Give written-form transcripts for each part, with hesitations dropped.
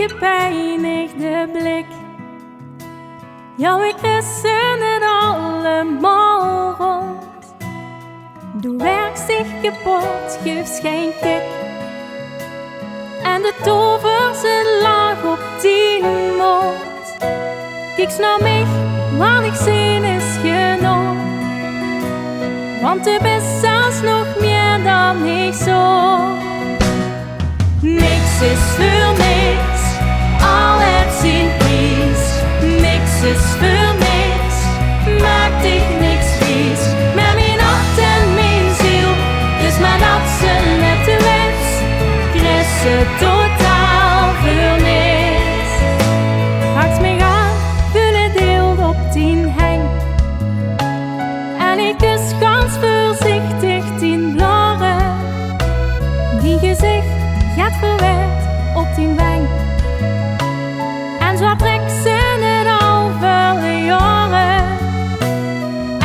gepijnigde blik. Jouw essen het allemaal rond. Doe werk zich kapot, geef geen kick. En de tover zit laag op die mond. Kijk naar mij, wat ik zie is genoeg. Want u bent zelfs nog meer dan ik zo. Niks is voor niks, al het zien prijs. Niks is voor niks, maakt dich niks vies. Met mijn hart en mijn ziel, dus maar dat ze net de wens. Krijg ze totaal voor niks. Hakt mij aan, vul het deel op tien heng. En ik kus ganz voorzichtig tien blaren. Die gezicht gaat verwerkt op tien weng. En zo trekt ze het al vele jaren.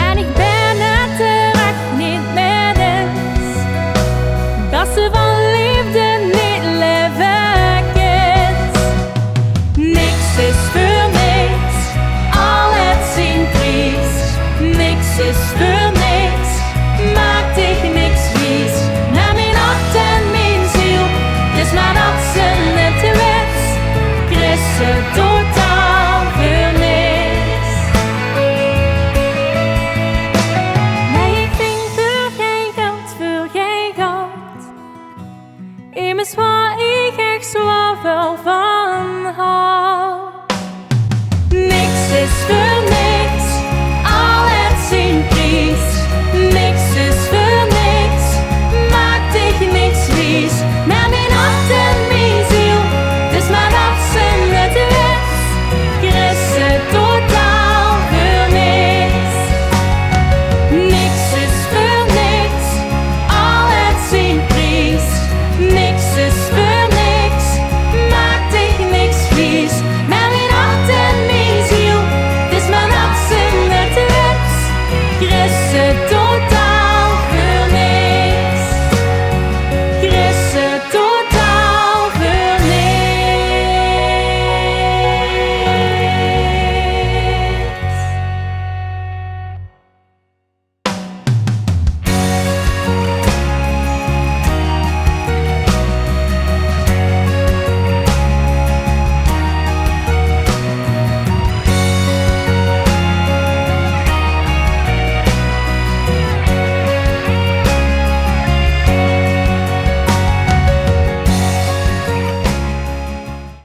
En ik ben het er echt niet mee eens dat ze van liefde niet leven kent. Niks is voor niks, al het zien prijs. Niks is voor niks, maakt dich niks vies. Naar mijn hart en mijn ziel, dus maar dat ze net de wens. Krijg ze totaal voor niks. Nee, ik vind voor geen geld, voor geen geld. Immers waar ik echt zoveel van hou. Niks is voor